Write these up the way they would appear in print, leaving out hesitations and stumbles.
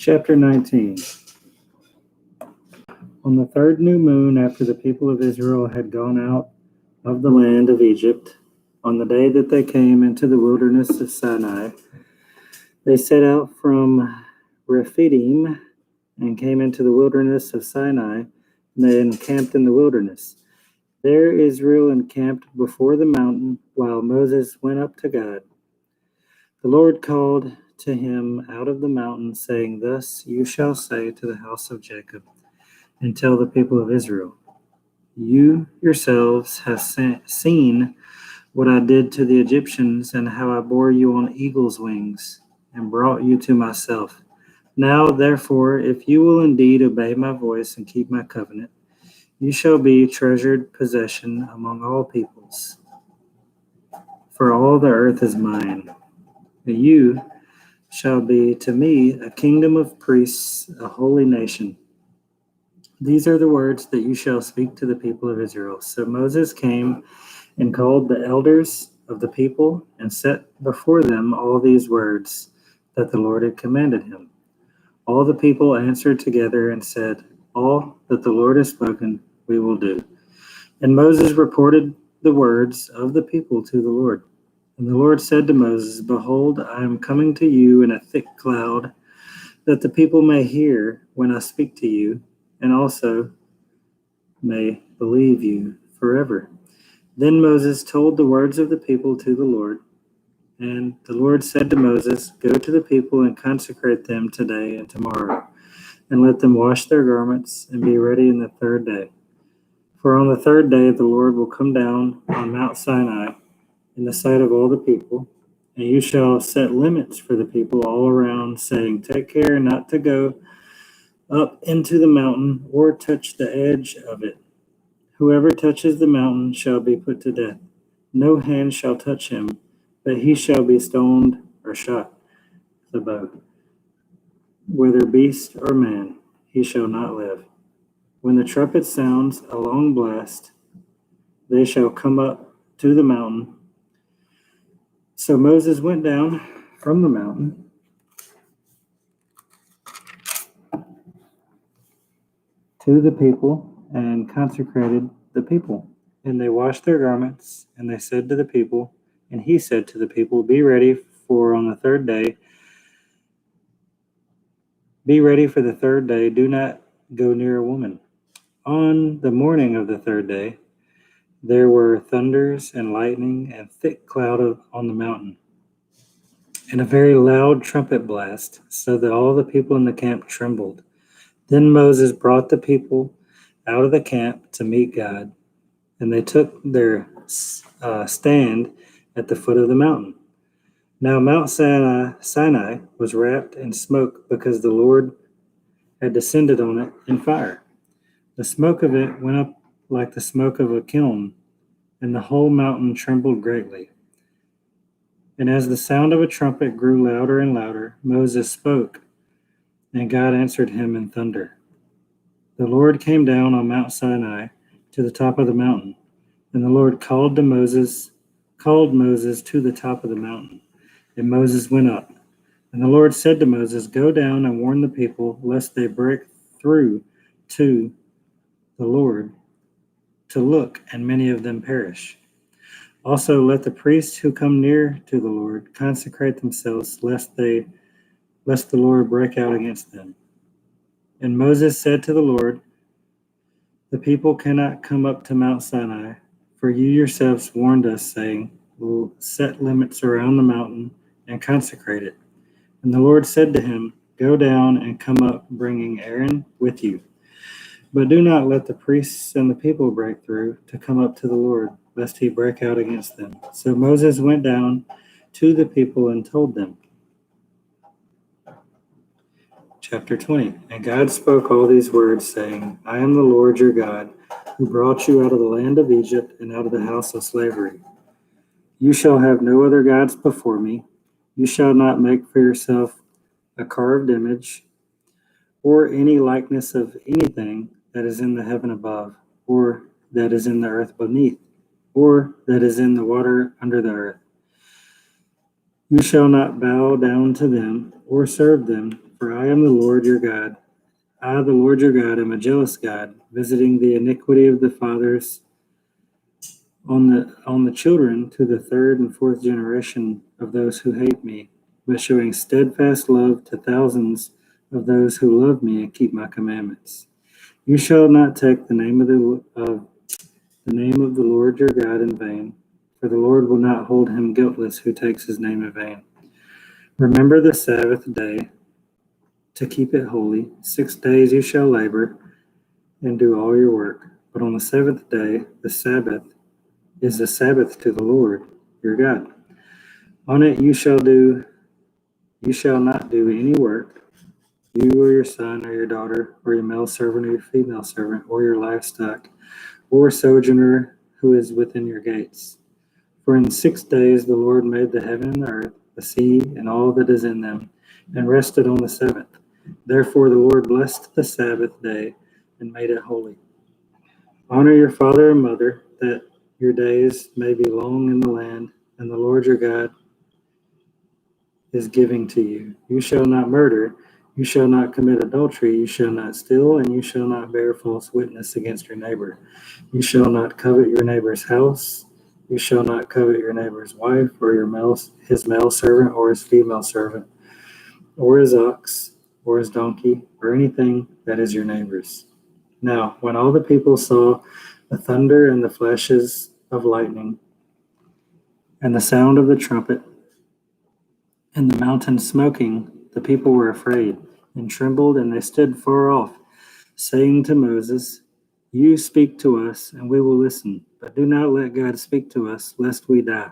Chapter 19. On the third new moon after the people of Israel had gone out of the land of Egypt, on the day that they came into the wilderness of Sinai, they set out from Rephidim and came into the wilderness of Sinai, and they encamped in the wilderness. There Israel encamped before the mountain, while Moses went up to God. The Lord called to him out of the mountain, saying, "Thus you shall say to the house of Jacob, and tell the people of Israel, you yourselves have seen what I did to the Egyptians, and how I bore you on eagle's wings, and brought you to myself. Now, therefore, if you will indeed obey my voice and keep my covenant, you shall be treasured possession among all peoples. For all the earth is mine. And you shall be to me a kingdom of priests, a holy nation. These are the words that you shall speak to the people of Israel." So Moses came and called the elders of the people and set before them all these words that the Lord had commanded him. All the people answered together and said, "All that the Lord has spoken, we will do." And Moses reported the words of the people to the Lord. And the Lord said to Moses, "Behold, I am coming to you in a thick cloud, that the people may hear when I speak to you, and also may believe you forever." Then Moses told the words of the people to the Lord. And the Lord said to Moses, "Go to the people and consecrate them today and tomorrow, and let them wash their garments and be ready in the third day. For on the third day the Lord will come down on Mount Sinai in the sight of all the people, and you shall set limits for the people all around, saying, Take care not to go up into the mountain or touch the edge of it. Whoever touches the mountain shall be put to death. No hand shall touch him, but he shall be stoned or shot with a bow. Whether beast or man, he shall not live. When the trumpet sounds a long blast, they shall come up to the mountain." So Moses went down from the mountain to the people and consecrated the people. And they washed their garments, and they said to the people, and he said to the people, Be ready for the third day, do not go near a woman. On the morning of the third day, there were thunders and lightning and thick cloud on the mountain, and a very loud trumpet blast, so that all the people in the camp trembled. Then Moses brought the people out of the camp to meet God, and they took their stand at the foot of the mountain. Now Mount Sinai was wrapped in smoke, because the Lord had descended on it in fire. The smoke of it went up like the smoke of a kiln, and the whole mountain trembled greatly. And as the sound of a trumpet grew louder and louder, Moses spoke, and God answered him in thunder. The Lord came down on Mount Sinai to the top of the mountain, and the Lord called Moses to the top of the mountain, and Moses went up. And the Lord said to Moses, Go down and warn the people, lest they break through to the Lord to look, and many of them perish. Also let the priests who come near to the Lord consecrate themselves, lest the Lord break out against them. And Moses said to the Lord, The people cannot come up to Mount Sinai, for you yourselves warned us, saying, We'll set limits around the mountain and consecrate it. And the Lord said to him, Go down and come up, bringing Aaron with you. But do not let the priests and the people break through to come up to the Lord, lest he break out against them. So Moses went down to the people and told them. Chapter 20. And God spoke all these words, saying, I am the Lord your God, who brought you out of the land of Egypt and out of the house of slavery. You shall have no other gods before me. You shall not make for yourself a carved image, or any likeness of anything that is in the heaven above, or that is in the earth beneath, or that is in the water under the earth. You shall not bow down to them or serve them, For I am the Lord your God. I, the Lord your God, am a jealous God, visiting the iniquity of the fathers on the children to the third and fourth generation of those who hate me, but showing steadfast love to thousands of those who love me and keep my commandments. You shall not take the name of the Lord your God in vain, for the Lord will not hold him guiltless who takes his name in vain. Remember the Sabbath day to keep it holy. 6 days you shall labor and do all your work, but on the seventh day, the Sabbath, is the Sabbath to the Lord your God. On it you shall not do any work, you or your son or your daughter, or your male servant or your female servant, or your livestock, or sojourner who is within your gates. For in 6 days the Lord made the heaven and the earth, the sea, and all that is in them, and rested on the seventh. Therefore the Lord blessed the Sabbath day and made it holy. Honor your father and mother, that your days may be long in the land, and the Lord your God is giving to you. You shall not murder, you shall not commit adultery, you shall not steal, and you shall not bear false witness against your neighbor. You shall not covet your neighbor's house. You shall not covet your neighbor's wife, or his male servant, or his female servant, or his ox, or his donkey, or anything that is your neighbor's. Now, when all the people saw the thunder and the flashes of lightning, and the sound of the trumpet, and the mountain smoking, the people were afraid and trembled, and they stood far off, saying to Moses, You speak to us, and we will listen, but do not let God speak to us, lest we die.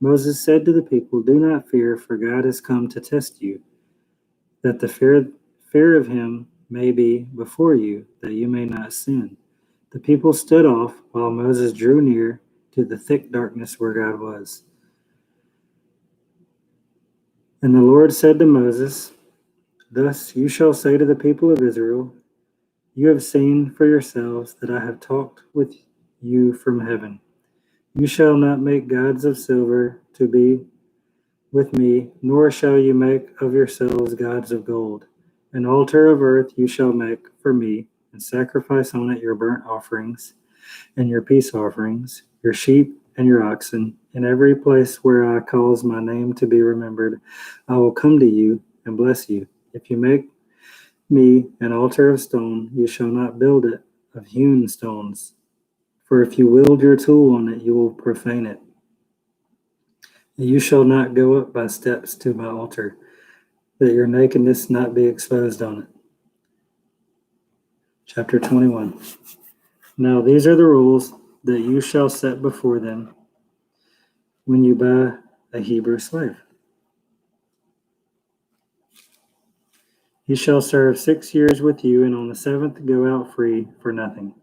Moses said to the people, Do not fear, for God has come to test you, that the fear of him may be before you, that you may not sin. The people stood off, while Moses drew near to the thick darkness where God was. And the Lord said to Moses, Thus you shall say to the people of Israel, You have seen for yourselves that I have talked with you from heaven. You shall not make gods of silver to be with me, nor shall you make of yourselves gods of gold. An altar of earth you shall make for me, and sacrifice on it your burnt offerings and your peace offerings, your sheep and your oxen. In every place where I cause my name to be remembered, I will come to you and bless you. If you make me an altar of stone, you shall not build it of hewn stones. For if you wield your tool on it, you will profane it. You shall not go up by steps to my altar, that your nakedness not be exposed on it. Chapter 21. Now these are the rules that you shall set before them when you buy a Hebrew slave. He shall serve 6 years with you, and on the seventh go out free for nothing.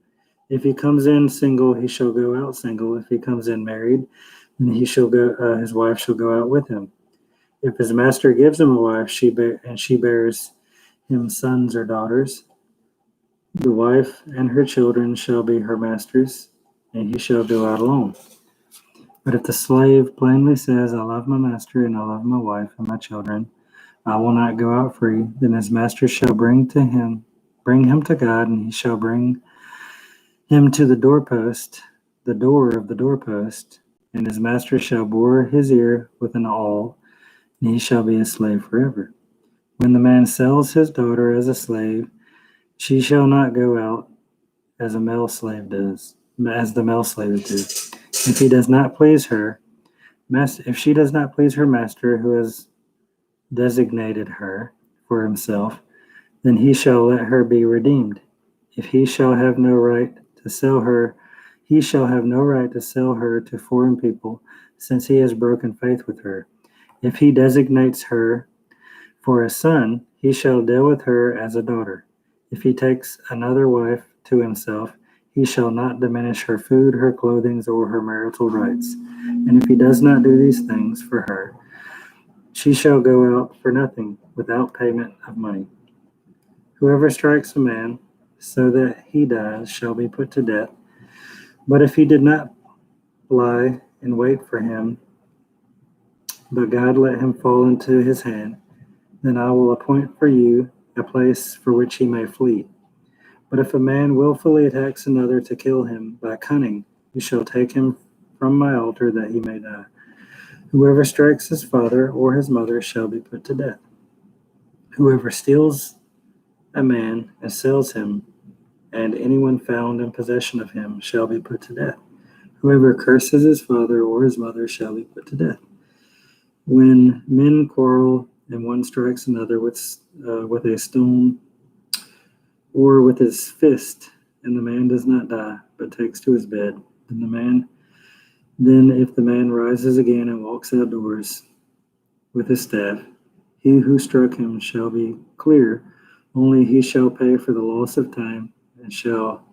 If he comes in single, he shall go out single. If he comes in married, then his wife shall go out with him. If his master gives him a wife, she bears him sons or daughters, the wife and her children shall be her master's, and he shall go out alone. But if the slave plainly says, I love my master, and I love my wife and my children, I will not go out free, then his master shall bring him to God, and he shall bring him to the door of the doorpost, and his master shall bore his ear with an awl, and he shall be a slave forever. When the man sells his daughter as a slave, she shall not go out as the male slaves do. If she does not please her master who has designated her for himself, then he shall let her be redeemed. If he shall have no right to sell her, he shall have no right to sell her to foreign people, since he has broken faith with her. If he designates her for a son, he shall deal with her as a daughter. If he takes another wife to himself, he shall not diminish her food, her clothing, or her marital rights. And if he does not do these things for her, she shall go out for nothing, without payment of money. Whoever strikes a man so that he dies shall be put to death. But if he did not lie in wait for him, but God let him fall into his hand, then I will appoint for you a place for which he may flee. But if a man willfully attacks another to kill him by cunning, you shall take him from my altar that he may die. Whoever strikes his father or his mother shall be put to death. Whoever steals a man and sells him, and anyone found in possession of him shall be put to death. Whoever curses his father or his mother shall be put to death. When men quarrel and one strikes another with a stone or with his fist, and the man does not die, but takes to his bed, then if the man rises again and walks outdoors with his staff, he who struck him shall be clear, only he shall pay for the loss of time and shall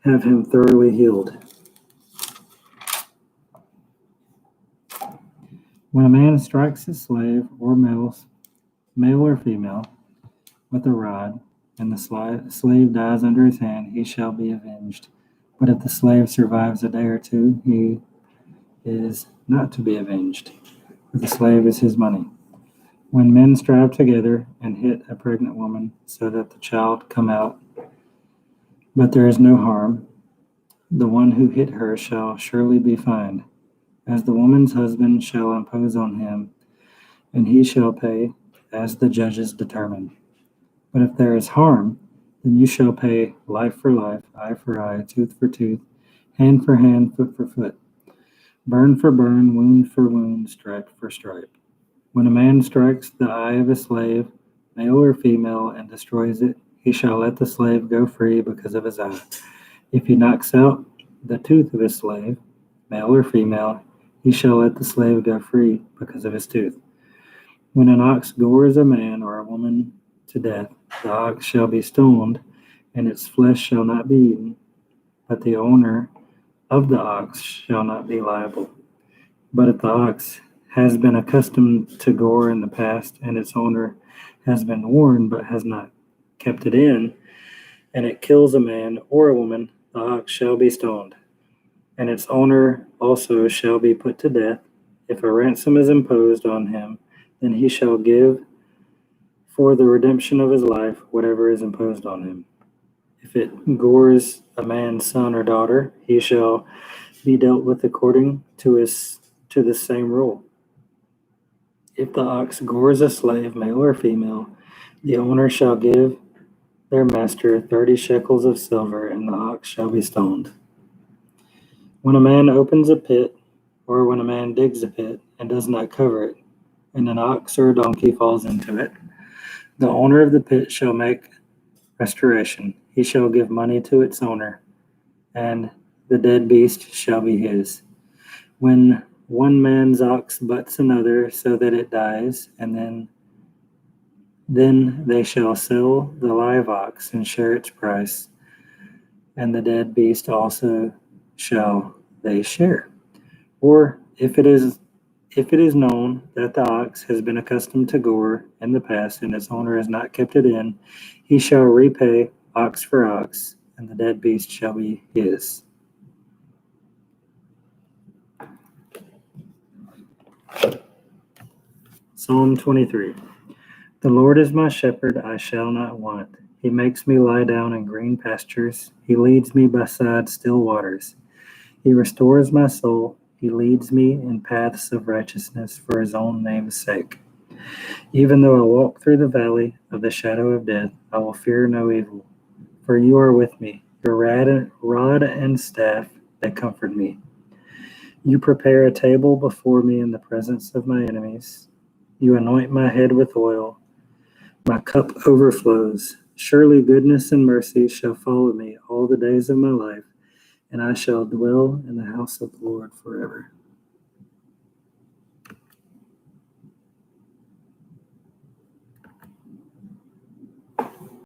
have him thoroughly healed. When a man strikes his slave or male or female, with a rod, and the slave dies under his hand, he shall be avenged. But if the slave survives a day or two, he is not to be avenged, for the slave is his money. When men strive together and hit a pregnant woman so that the child come out, but there is no harm, the one who hit her shall surely be fined, as the woman's husband shall impose on him, and he shall pay as the judges determine. But if there is harm, then you shall pay life for life, eye for eye, tooth for tooth, hand for hand, foot for foot, burn for burn, wound for wound, stripe for stripe. When a man strikes the eye of a slave, male or female, and destroys it, he shall let the slave go free because of his eye. If he knocks out the tooth of his slave, male or female, he shall let the slave go free because of his tooth. When an ox gores a man or a woman to death, the ox shall be stoned, and its flesh shall not be eaten, but the owner of the ox shall not be liable. But if the ox has been accustomed to gore in the past, and its owner has been warned but has not kept it in, and it kills a man or a woman, the ox shall be stoned, and its owner also shall be put to death. If a ransom is imposed on him, then he shall give for the redemption of his life whatever is imposed on him. If it gores a man's son or daughter, he shall be dealt with according to the same rule. If the ox gores a slave, male or female, the owner shall give their master 30 shekels of silver, and the ox shall be stoned. When a man opens a pit, or when a man digs a pit and does not cover it, and an ox or a donkey falls into it, the owner of the pit shall make restoration. He shall give money to its owner, and the dead beast shall be his. When one man's ox butts another so that it dies, and then they shall sell the live ox and share its price, and the dead beast also shall they share. Or if it is known that the ox has been accustomed to gore in the past, and its owner has not kept it in, he shall repay ox for ox, and the dead beast shall be his. Psalm 23. The Lord is my shepherd, I shall not want. He makes me lie down in green pastures. He leads me beside still waters. He restores my soul. He leads me in paths of righteousness for his own name's sake. Even though I walk through the valley of the shadow of death, I will fear no evil, for you are with me. Your rod and staff, they comfort me. You prepare a table before me in the presence of my enemies. You anoint my head with oil. My cup overflows. Surely goodness and mercy shall follow me all the days of my life, and I shall dwell in the house of the Lord forever.